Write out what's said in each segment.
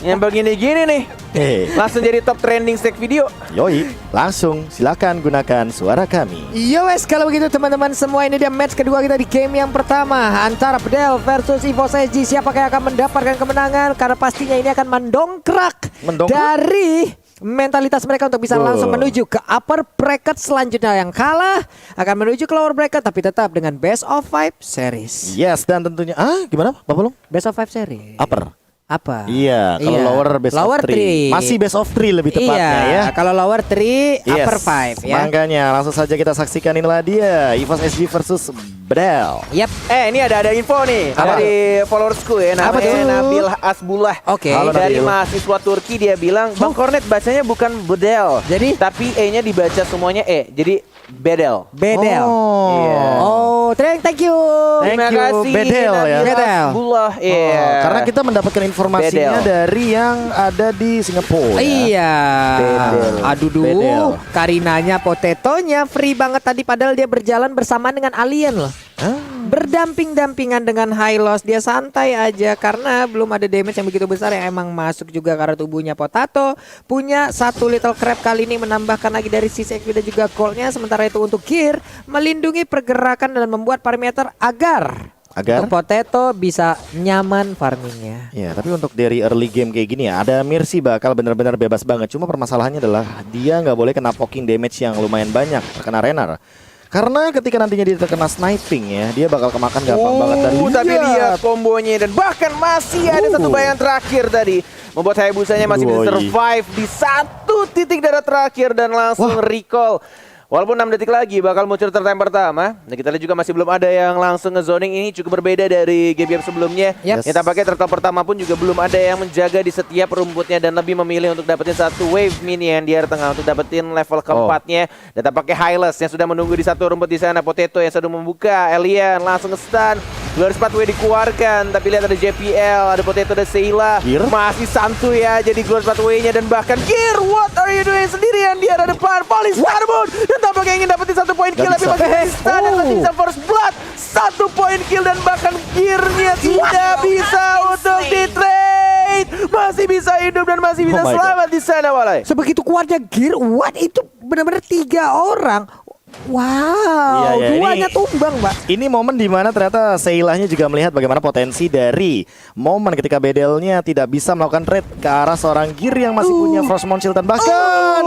Yang begini-gini nih langsung jadi top trending stack video. Yoi, langsung silakan gunakan suara kami. Yo wes, kalau begitu teman-teman semua, ini dia match kedua kita di game yang pertama antara Bedel versus EVOS SG. Siapakah yang akan mendapatkan kemenangan? Karena pastinya ini akan mendongkrak dari mentalitas mereka untuk bisa langsung menuju ke upper bracket selanjutnya. Yang kalah akan menuju ke lower bracket, tapi tetap dengan best of 5 series. Yes, dan tentunya gimana Pak Pulung? Best of 5 series. Upper. Apa? Iya, kalau lower best lower of 3. Masih best of 3 lebih tepatnya ya. Kalau lower 3, upper 5 ya. Makanya langsung saja kita saksikan, inilah dia EVOS SG versus Bedel. Yep. Ini ada info nih dari followersku ya, namanya Nabil Asbullah. Oke. Dari mahasiswa Turki, dia bilang Bang Kornet bacanya bukan Bedel, tapi E-nya dibaca semuanya E. Jadi Bedel. Bedel. Thank you. Terima kasih Bedel ya. Bedel. Asbullah. Karena kita mendapatkan informasinya dari yang ada di Singapura. Iya. Bedel. Aduh, Karinanya, Potetonya free banget tadi, padahal dia berjalan bersamaan dengan alien loh. Berdamping-dampingan dengan Hylos. Dia santai aja karena belum ada damage yang begitu besar yang emang masuk juga karena tubuhnya Potato. Punya satu little crab kali ini menambahkan lagi dari sisi XP dan juga goldnya. Sementara itu untuk gear melindungi pergerakan dan membuat parameter agar untuk Potato bisa nyaman farmingnya. Ya, tapi untuk dari early game kayak gini ya, ada Mercy bakal benar-benar bebas banget. Cuma permasalahannya adalah dia nggak boleh kena poking damage yang lumayan banyak terkena Renar. Karena ketika nantinya dia terkena sniping ya, dia bakal kemakan gampang banget. Dan tapi lihat kombonya, dan bahkan masih ada satu bayangan terakhir tadi membuat Hayabusanya masih bisa survive di satu titik darah terakhir dan langsung recall. Walaupun 6 detik lagi bakal muncul time pertama. Nah, kita lihat juga masih belum ada yang langsung nge-zoning. Ini cukup berbeda dari game-game sebelumnya. Yang tampaknya turtle pertama pun juga belum ada yang menjaga di setiap rumputnya dan lebih memilih untuk dapetin satu wave minion di area tengah untuk dapetin level keempatnya. Dan tampaknya Hylos yang sudah menunggu di satu rumput di sana. Potato yang sudah membuka. Alien langsung nge-stun. Glorious Pathway dikeluarkan, tapi lihat ada JPL, ada Potato, ada Seila. Masih santuy ya jadi Glorious Pathway-nya, dan bahkan Gear, what are you doing sendirian di arah depan? Police Carbon, dan tampaknya ingin dapetin satu poin kill, tapi masih stun dan masih bisa first blood. Satu poin kill dan bahkan Gear-nya tidak bisa untuk di-trade. Masih bisa hidup dan masih bisa selamat di sana, Walai. Sebegitu kuatnya Gear, what itu benar-benar 3 orang. Wow, duanya tumbang, Mbak. Ini momen dimana ternyata Seilahnya juga melihat bagaimana potensi dari momen ketika Bedelnya tidak bisa melakukan trade ke arah seorang Gear yang masih punya Frostmourne Shield, dan bahkan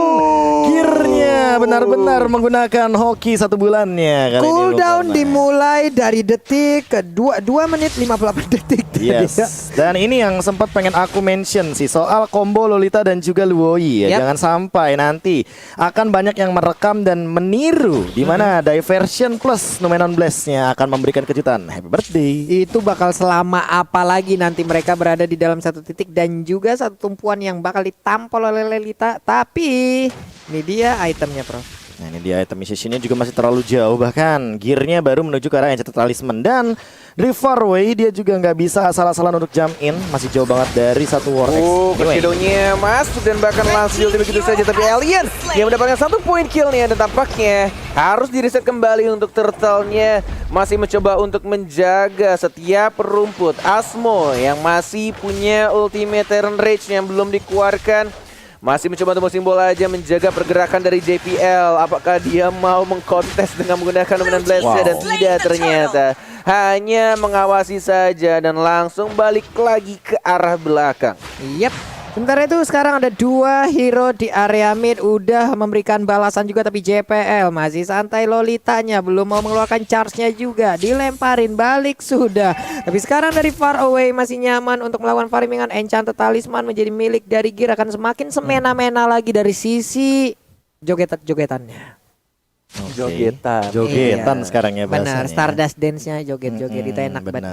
Gear-nya benar-benar menggunakan hoki 1 bulannya. Cooldown dimulai dari detik ke 2 menit 58 detik. Yes. Dan ini yang sempat pengen aku mention sih, soal combo Lolita dan juga Luoi ya. Jangan sampai nanti akan banyak yang merekam dan meniru di mana Diversion plus Numenon Blast-nya akan memberikan kejutan. Happy birthday. Itu bakal selama apa lagi nanti mereka berada di dalam satu titik dan juga satu tumpuan yang bakal ditampol oleh Lolita. Tapi ini dia itemnya, Prof. Nah, ini dia item sessionnya juga masih terlalu jauh. Bahkan Gear-nya baru menuju ke arah Enchanted Talisman. Dan dari far away dia juga nggak bisa asal-asalan untuk jump in. Masih jauh banget dari satu Vortex. Shadow-nya masuk dan bahkan langsung ulti begitu saja. Tapi Alien yang mendapatkan 1 poin kill nih. Dan tampaknya harus di-reset kembali untuk Turtle-nya. Masih mencoba untuk menjaga setiap rumput. Asmo yang masih punya ultimate turn rage yang belum dikeluarkan. Masih mencoba untuk simbol aja menjaga pergerakan dari JPL. Apakah dia mau mengkontes dengan menggunakan Numenon Blast-nya? Dan tidak, ternyata hanya mengawasi saja dan langsung balik lagi ke arah belakang. Yep. Sementara itu sekarang ada 2 hero di area mid, udah memberikan balasan juga, tapi JPL masih santai. Lolitanya belum mau mengeluarkan charge-nya juga, dilemparin balik sudah. Tapi sekarang dari far away masih nyaman untuk melakukan farmingan. Enchanted Talisman menjadi milik dari Gear, akan semakin semena-mena lagi dari sisi jogetannya. Jogetan sekarang ya bahasanya. Benar, Stardust Dance-nya joget-joget itu enak banget.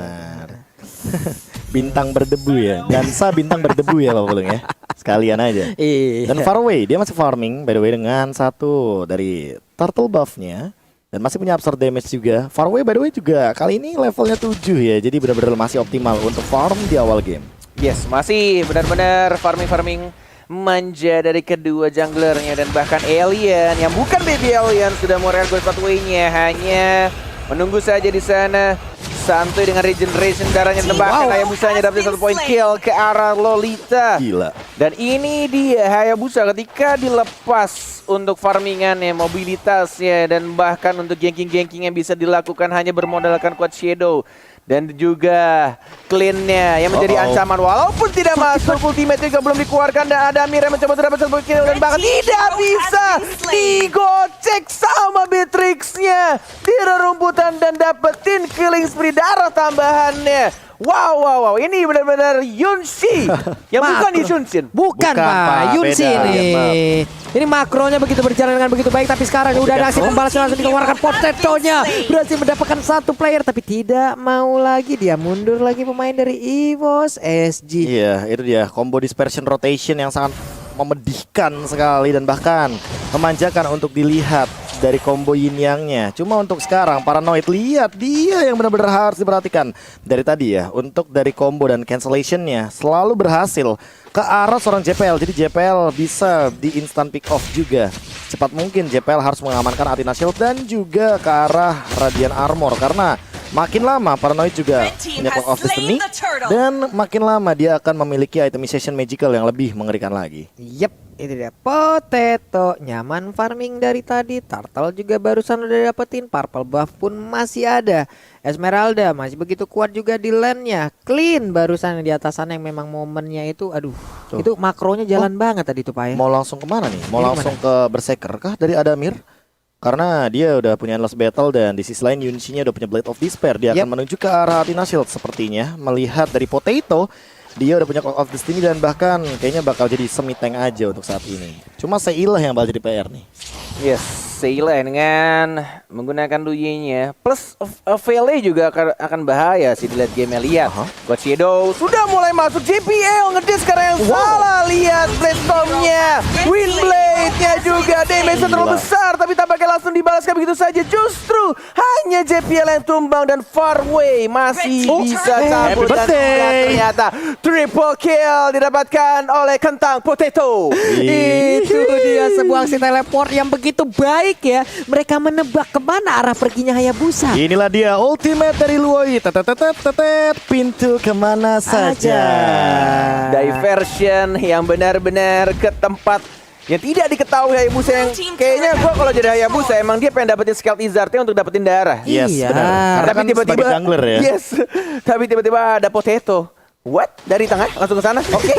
Bintang berdebu ya, dansa bintang berdebu ya Pak Pulung ya, sekalian aja. Dan far away dia masih farming by the way dengan satu dari turtle buff-nya dan masih punya absorb damage juga. Far away by the way juga kali ini levelnya 7 ya, jadi benar-benar masih optimal untuk farm di awal game. Yes, masih benar-benar farming manja dari kedua junglernya, dan bahkan Alien yang bukan baby Alien sudah mau real pathway-nya, hanya menunggu saja di sana. santuy dengan regeneration darahnya tembakkan. Hayabusanya dapat 1 poin kill ke arah Lolita. Gila. Dan ini dia Hayabusa ketika dilepas untuk farmingannya, mobilitasnya, dan bahkan untuk ganking-ganking yang bisa dilakukan hanya bermodalkan Quad Shadow. Dan juga clean-nya yang menjadi ancaman walaupun tidak masuk, ultimate juga belum dikeluarkan, dan ada Amir yang mencoba untuk dapat 1 kill dan bahkan tidak bisa digocek sama Beatrix-nya di rerumputan dan dapetin killing spree darah tambahannya. Wow, ini benar-benar Yunshi yang bukan Yunsin. Bukan Pak, Yunshi ini. Ini makronya begitu berjalan dengan begitu baik, tapi sekarang udah ada aksi pembalasan langsung dikeluarkan Potetonya. Berhasil mendapatkan 1 player, tapi tidak mau lagi, dia mundur lagi pemain dari EVOS SG. Iya, itu dia combo dispersion rotation yang sangat memedihkan sekali dan bahkan memanjakan untuk dilihat dari combo yin yang-nya. Cuma untuk sekarang Paranoid, lihat dia yang benar-benar harus diperhatikan dari tadi ya. Untuk dari combo dan cancellation-nya selalu berhasil ke arah seorang JPL. Jadi JPL bisa di instant pick off juga. Cepat mungkin JPL harus mengamankan Athena Shield dan juga ke arah Radiant Armor, karena makin lama Paranoid juga punya Clock of Destiny dan makin lama dia akan memiliki itemization magical yang lebih mengerikan lagi. Yep, itu dia Potato. Nyaman farming dari tadi. Turtle juga barusan udah dapetin. Purple buff pun masih ada. Esmeralda masih begitu kuat juga di lane-nya. Clean barusan di atas sana yang memang momennya itu, aduh, tuh. Itu makronya jalan banget tadi tuh Pak ya. Mau langsung kemana nih? Mau Ini langsung ke Berserker kah dari Adamir? Karena dia udah punya Endless Battle dan di sisi lain Yunshi-nya udah punya Blade of Despair. Dia akan menuju ke arah Athena Shield sepertinya. Melihat dari Potato, dia udah punya Clock of Destiny dan bahkan kayaknya bakal jadi semi tank aja untuk saat ini. Cuma Seilah yang bakal jadi PR nih. Yes, Seilah dengan menggunakan Luyi-nya plus Vele juga akan bahaya sih di late game-nya. Lihat, God Shadow sudah mulai masuk. JPL ngedis sekarang yang salah. Lihat Blade Storm-nya, Windblade-nya juga damage terlalu besar, tapi tampaknya langsung dibalaskan begitu saja. Justru hanya JPL yang tumbang dan Farway masih bisa kabur dan ternyata triple kill didapatkan oleh Kentang Potato. Itu dia sebuah aksi teleport yang begitu baik ya. Mereka menebak kemana arah perginya Hayabusa. Inilah dia ultimate dari Luoi. Pintu kemana saja. Diversion yang benar-benar ke tempat yang tidak diketahui Hayabusa, yang kayaknya gua kalau jadi Hayabusa emang dia pengen dapetin Scald Izartnya untuk dapetin darah. Yes, Iya. benar. Karena Tapi kan tiba-tiba sebagai jungler ya. Yes. Tapi tiba-tiba ada Potato. What? Dari tengah langsung ke sana? Oke.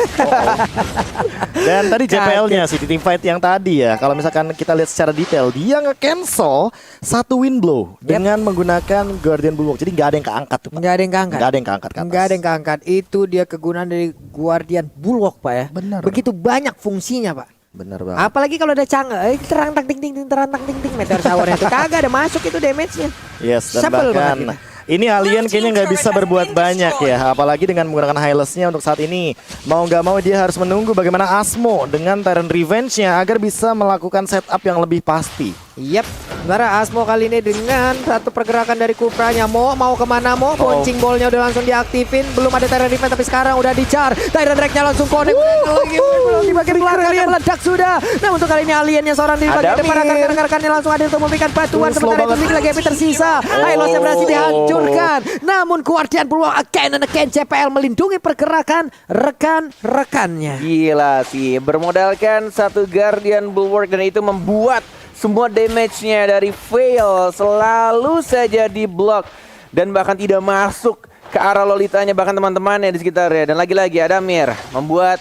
Dan tadi JPL-nya sih di team fight yang tadi ya, kalau misalkan kita lihat secara detail, dia nge-cancel 1 wind blow dengan menggunakan Guardian Bulwark. Jadi nggak ada yang keangkat tuh, Pak. Nggak ada yang keangkat. Nggak ada yang keangkat ke atas. Nggak ada yang keangkat. Itu dia kegunaan dari Guardian Bulwark Pak ya. Benar. Begitu banyak fungsinya Pak. Benar banget. Apalagi kalau ada Chang'e, terang-tak ting-ting, terang-tak ting-ting, meteor shower-nya tuh kagak ada masuk itu damage-nya. Yes, dan Sebel bahkan banget ini alien kayaknya nggak bisa berbuat banyak ya, apalagi dengan menggunakan Hylas-nya untuk saat ini. Mau nggak mau dia harus menunggu bagaimana Asmo dengan Tyrant Revenge-nya agar bisa melakukan setup yang lebih pasti. Yap, sementara Asmo kali ini dengan satu pergerakan dari Kupranya. Mau kemana mau? Bouncing ball-nya udah langsung diaktifin. Belum ada Tyrant Defense tapi sekarang udah dicar. Tyrant Drake-nya langsung connect. Belum di bagian belakangnya meledak sudah. Nah untuk kali ini aliennya seorang diri bagian depan, rekan-rekannya langsung hadir untuk memberikan bantuan. Sementara itu Nick lagi tersisa. Hylos-nya berhasil dihancurkan. Namun Guardian Bulwark again and again, JPL melindungi pergerakan rekan-rekannya. Gila sih, bermodalkan 1 Guardian Bulwark dan itu membuat semua damage-nya dari Veil selalu saja di block dan bahkan tidak masuk ke arah Lolitanya, bahkan teman-temannya di sekitarnya. Dan lagi-lagi Adamir membuat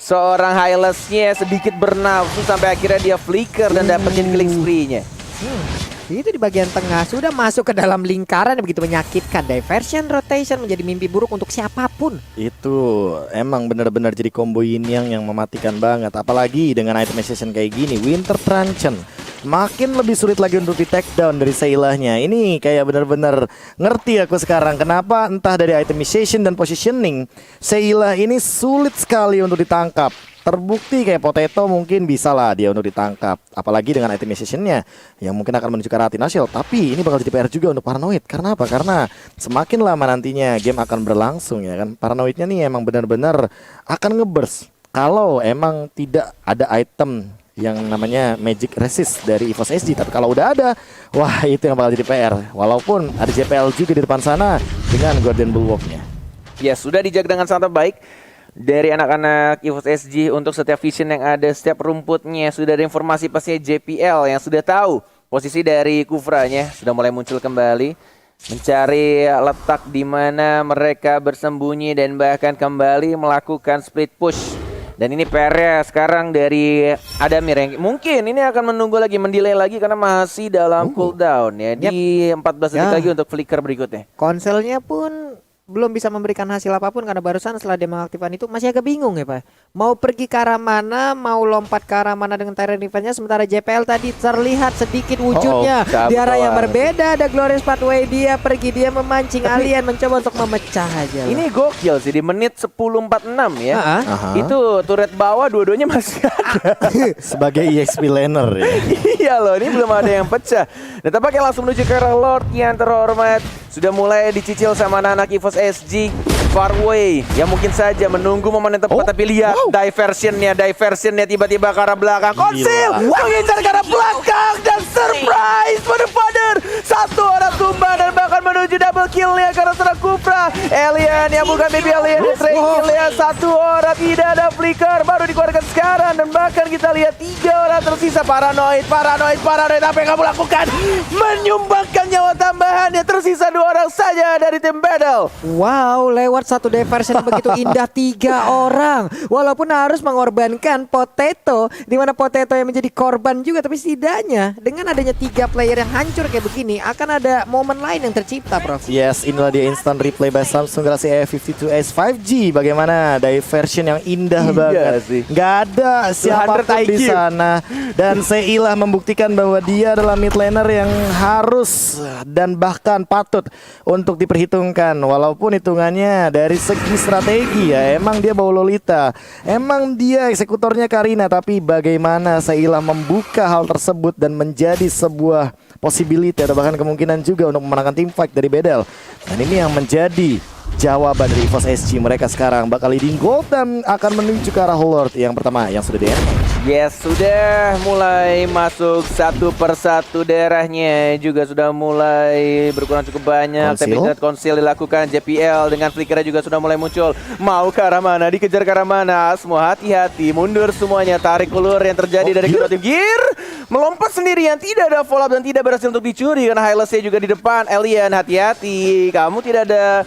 seorang Hylas-nya sedikit bernafsu sampai akhirnya dia flicker dan dapetin killing spree-nya. Itu di bagian tengah sudah masuk ke dalam lingkaran yang begitu menyakitkan. Diversion rotation menjadi mimpi buruk untuk siapapun. Itu emang benar-benar jadi combo yin yang mematikan banget. Apalagi dengan itemization kayak gini, Winter Truncheon makin lebih sulit lagi untuk di take down dari Seilahnya. Ini kayak benar-benar ngerti aku sekarang kenapa entah dari itemization dan positioning Seilah ini sulit sekali untuk ditangkap. Terbukti kayak Potato mungkin bisa lah dia untuk ditangkap, apalagi dengan itemization-nya yang mungkin akan menuju ke Athena Shield. Tapi ini bakal jadi PR juga untuk Paranoid. Karena apa? Karena semakin lama nantinya game akan berlangsung ya kan, Paranoidnya nih emang benar-benar akan ngeburst kalau emang tidak ada item yang namanya Magic Resist dari EVOS SG. Tapi kalau udah ada, wah itu yang bakal jadi PR. Walaupun ada JPL juga di depan sana dengan Guardian Bulwark-nya. Ya, sudah dijaga dengan sangat baik dari anak-anak EVOS SG untuk setiap vision yang ada, setiap rumputnya. Sudah ada informasi pastinya JPL yang sudah tahu posisi dari Kufranya sudah mulai muncul kembali, mencari letak di mana mereka bersembunyi dan bahkan kembali melakukan split push. Dan ini PR sekarang dari Adamir yang mungkin ini akan menunggu lagi, mendelay lagi karena masih dalam cooldown ya. Di 14 detik lagi untuk flicker berikutnya. Konselnya pun belum bisa memberikan hasil apapun karena barusan setelah dia mengaktifkan itu masih agak bingung ya Pak. Mau pergi ke arah mana, mau lompat ke arah mana dengan Tyrant Revenge-nya, sementara JPL tadi terlihat sedikit wujudnya di arah yang berbeda. Ada Glorious Pathway, dia pergi, dia memancing alien, mencoba untuk memecah aja. Ini gokil sih di menit 10.46 ya. Itu turret bawah dua-duanya masih ada. Sebagai EXP laner ya. Iya loh, ini belum ada yang pecah. Dan tampaknya langsung menuju ke arah Lord yang terhormat. Sudah mulai dicicil sama anak-anak EVOS SG. Farway yang mungkin saja menunggu momen yang tepat, tapi lihat diversionnya tiba-tiba ke arah belakang. Konsil mengincar ke arah belakang dan surprise father. Satu orang tumbang dan bahkan menuju double kill-nya ke arah serang Kufra. Alien yang bukan baby alien, kill-nya satu orang, tidak ada flicker, baru dikeluarkan sekarang. Dan bahkan kita lihat 3 orang tersisa. Paranoid. Apa yang kamu lakukan? Menyumbangkan nyawa tambahannya. Tersisa 2 orang saja dari tim battle. Wow, lewat satu diversion yang begitu indah 3 orang. Walaupun harus mengorbankan Potato, di mana Potato yang menjadi korban juga, tapi setidaknya dengan adanya 3 player yang hancur kayak begini akan ada momen lain yang tercipta, Prof. Yes, inilah dia instant replay by Samsung Galaxy A52s 5G. Bagaimana diversion yang indah banget sih. Nggak ada siapapun di sana. Dan Seilah membuktikan bahwa dia adalah mid laner yang harus dan bahkan patut untuk diperhitungkan. Walaupun hitungannya dari segi strategi ya, emang dia bawa Lolita, emang dia eksekutornya Karina, tapi bagaimana Seilah membuka hal tersebut dan menjadi sebuah possibility atau bahkan kemungkinan juga untuk memenangkan tim fight dari Bedel. Dan ini yang menjadi jawaban dari EVOS SG. Mereka sekarang bakal leading gold dan akan menuju ke arah Lord yang pertama yang sudah Yes, sudah mulai masuk satu persatu daerahnya, juga sudah mulai berkurang cukup banyak. Tapi konsil dilakukan JPL dengan flickernya juga sudah mulai muncul. Mau ke arah mana? Dikejar ke arah mana? Semua hati-hati, mundur semuanya. Tarik ulur yang terjadi dari kedua tim. Gear melompat sendirian, tidak ada follow up dan tidak berhasil untuk dicuri karena Hylasnya juga di depan. Alien, hati-hati, kamu tidak ada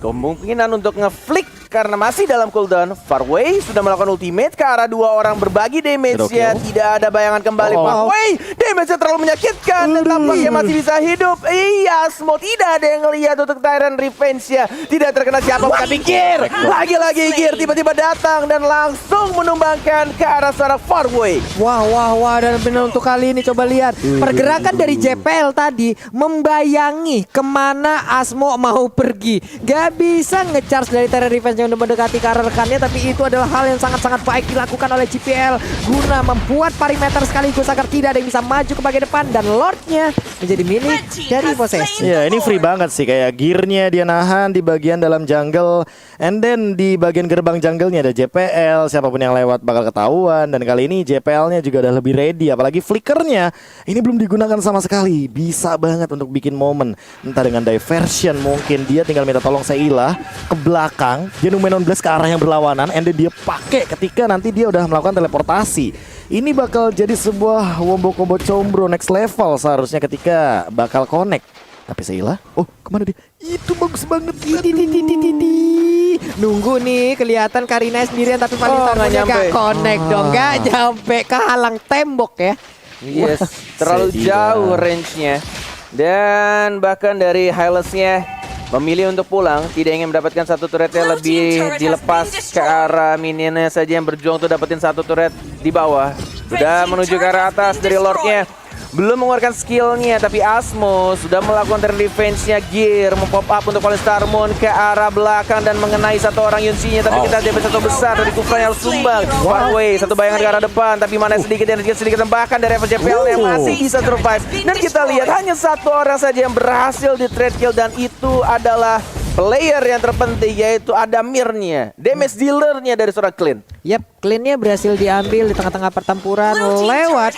kemungkinan untuk ngeflick karena masih dalam cooldown. Farway sudah melakukan ultimate ke arah 2 orang, berbagi damage-nya. Tidak ada bayangan kembali. Farway, damage-nya terlalu menyakitkan dan tampaknya masih bisa hidup. Iya, Asmo tidak ada yang ngelihat untuk Tyrant Revenge-nya. Tidak terkena siapa, tapi Gear. Lagi-lagi Gear tiba-tiba datang dan langsung menumbangkan ke arah seorang Farway. Wah, dan benar untuk kali ini coba lihat pergerakan dari JPL tadi membayangi kemana Asmo mau pergi. Gak bisa nge-charge dari Tyrant Revenge yang udah mendekati ke arah rekannya, tapi itu adalah hal yang sangat-sangat baik dilakukan oleh JPL guna membuat perimeter sekaligus agar tidak ada yang bisa maju ke bagian depan dan Lordnya menjadi milik dari posesi. Ya, ini free banget sih, kayak gearnya dia nahan di bagian dalam jungle, and then di bagian gerbang jungle-nya ada JPL. Siapapun yang lewat bakal ketahuan, dan kali ini JPL-nya juga udah lebih ready, apalagi flickernya ini belum digunakan sama sekali. Bisa banget untuk bikin momen, entah dengan diversion, mungkin dia tinggal minta tolong Seilah ke belakang, dia Numenon Blast ke arah yang berlawanan, and then dia pakai ketika nanti dia udah melakukan teleportasi. Ini bakal jadi sebuah wombo-combo combro next level seharusnya ketika bakal connect. Tapi Seilah, kemana dia? Itu bagus banget. Nunggu nih, kelihatan Karina sendirian tapi paling gak connect dong, gak nyampe, kehalang tembok ya. Yes, terlalu jauh range-nya. Dan bahkan dari Hylasnya memilih untuk pulang, tidak ingin mendapatkan satu turret yang lebih dilepas ke arah minionnya saja yang berjuang untuk dapetin satu turret di bawah. Sudah menuju ke arah atas dari Lordnya. Belum mengeluarkan skillnya, tapi Asmo sudah melakukan turn defense-nya. Gear mempop up untuk Fallen Star Moon ke arah belakang dan mengenai satu orang Yunsi-nya. Tapi kita ada satu besar dari Kufra yang harus sumbang. Farway, satu bayangan ke arah depan, tapi mana sedikit tambahkan dari FJPL yang masih bisa survive. Dan kita lihat hanya satu orang saja yang berhasil di trade kill, dan itu adalah player yang terpenting yaitu Adamirnya, damage dealernya dari seorang Clean. Yap, cleannya berhasil diambil di tengah-tengah pertempuran lewat.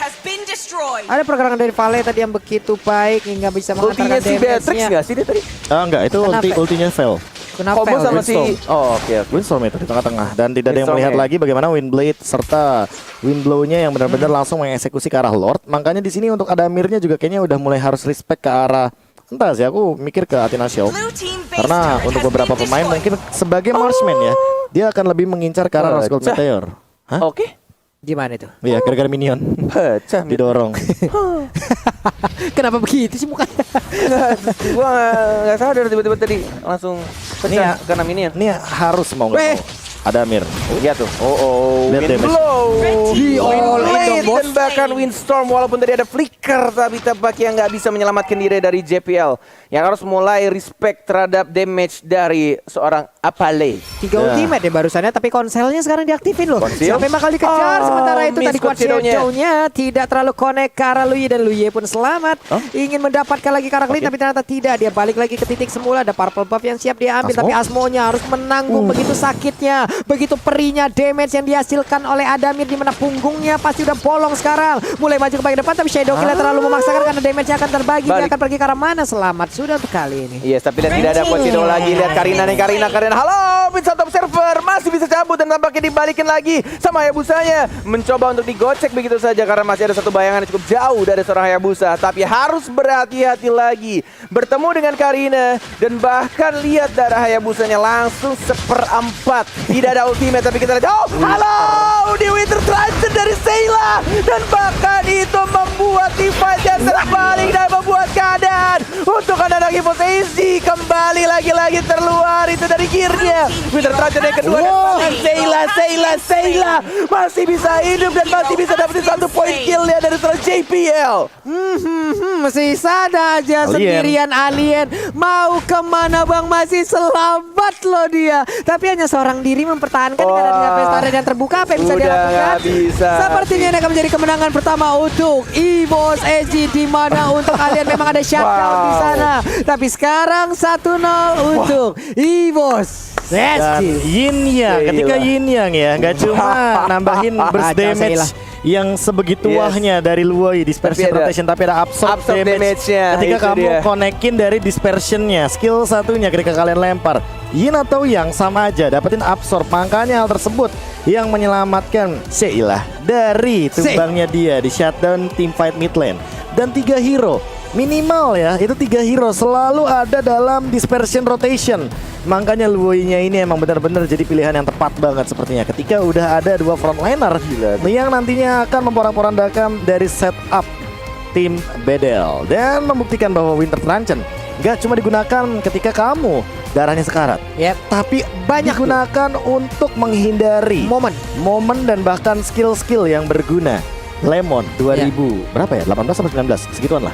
Ada pergerakan dari Vale tadi yang begitu baik hingga bisa Ultinya mengantarkan si Beatrix damage-nya. nggak sih dia tadi? Enggak, itu Kenapa? ultinya fail. Kenapa? Combo sama si... Windstorm. Oh oke. Windstorm itu di tengah-tengah dan tidak ada yang Windstorm, melihat ya. lagi bagaimana Windblade serta Windblow-nya yang benar-benar langsung mengeksekusi ke arah Lord. Makanya di sini untuk Adamirnya juga kayaknya udah mulai harus respect ke arah, entah sih, aku mikir ke Athena Show. Karena untuk beberapa pemain mungkin sebagai marksman ya, dia akan lebih mengincar ke arah Rose Gold Pecah. Meteor. Hah? Oke. Gimana itu? Iya, gara-gara minion Pecah. didorong. Kenapa begitu sih mukanya? Gua nggak sadar tiba-tiba tadi langsung Ini ya, pecah karena minion. ini harus mau nggak Weh. mau. Adamir. Iya tuh. Oh, Lihat damage. Windblow. Di all in Windblade dong, bos. dan bahkan Windstorm walaupun tadi ada flicker tapi tampaknya nggak bisa menyelamatkan diri dari JPL yang harus mulai respect terhadap damage dari seorang Apale. 3 ultimate ya barusannya, tapi konselnya sekarang diaktifin loh. Konsil? Siapa yang bakal dikejar? Sementara itu miss tadi kuat Shadow-nya. Shadow-nya tidak terlalu connect ke arah Luye dan Luye pun selamat. Ingin mendapatkan lagi karak Clean tapi ternyata tidak. Dia balik lagi ke titik semula. Ada purple buff yang siap dia ambil, Asmo? tapi Asmonya harus menanggung begitu sakitnya, begitu perihnya damage yang dihasilkan oleh Adamir, di mana punggungnya pasti udah bolong sekarang. Mulai maju ke bagian depan tapi Shadow Killer terlalu memaksakan karena damage-nya akan terbagi. Dia Balik. akan pergi ke arah mana? Selamat sudah untuk kali ini. Yes, tapi lihat tidak ada Pochido lagi. Lihat Karina nih, Karina. Halo, Pizza Top Server masih bisa cabut dan tampaknya dibalikin lagi sama Hayabusanya. Mencoba untuk digocek begitu saja karena masih ada satu bayangan yang cukup jauh dari seorang Hayabusa. Tapi harus berhati-hati lagi. Bertemu dengan Karina dan bahkan lihat darah Hayabusanya langsung 1/4. Tidak ada ultimate tapi kita lihat. Oh, halo, di Winter Transit dari Sayla dan bahkan itu membuat divide-nya terbalik dan membuat keadaan untuk anak-anak Evos AZ kembali lagi-lagi terluar itu dari gearnya. Winter Transit yang kedua dan bahkan Sayla masih bisa hidup dan masih bisa dapetin 1 poin kill-nya dari seorang JPL. Sisa aja sendirian alien. Mau kemana bang, masih selamat loh dia. Tapi hanya seorang diri mempertahankan dengan adanya pesta yang terbuka. Apa yang bisa dia Udah lakukan? nggak bisa. Sepertinya ini akan menjadi kemenangan pertama untuk Evos AZ, di mana untuk kalian memang ada shutdown di sana. Tapi sekarang 1-0 untuk Evos Dan AZ. Yin Yang, ketika Gila. Yin Yang ya, nggak cuma nambahin burst Kacau, damage Sayla. yang sebegitu Yes. wahnya dari Luoi dispersion Tapi ada rotation, tapi ada absorb damage-nya, ketika itu kamu dia. konekin dari dispersionnya. Skill satunya ketika kalian lempar Yin atau Yang sama aja dapetin absorb. Makanya hal tersebut yang menyelamatkan Sayla dari tumbangnya dia di shutdown teamfight mid lane. Dan 3 hero minimal ya, itu 3 hero selalu ada dalam dispersion rotation. Makanya Luoy-nya ini emang benar-benar jadi pilihan yang tepat banget sepertinya ketika udah ada 2 frontliner yang nantinya akan memporak-porandakan dari setup tim Bedel dan membuktikan bahwa Winter Truncheon gak cuma digunakan ketika kamu darahnya sekarat, Yep. tapi banyak digunakan untuk menghindari momen dan bahkan skill-skill yang berguna. Lemon 2000 berapa ya? 18 sampai 19 segituan lah.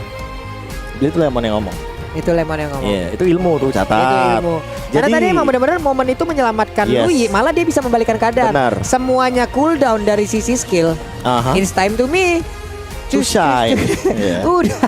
Itu Lemon yang ngomong. Itu Lemon yang ngomong. Iya, itu ilmu tuh, catat. Itu ilmu. Karena Jadi- tadi emang benar-benar momen itu menyelamatkan Yes. Lui, malah dia bisa membalikkan keadaan. Benar. Semuanya cooldown dari sisi skill. Aha. It's time to me To shine. Iya. Udah.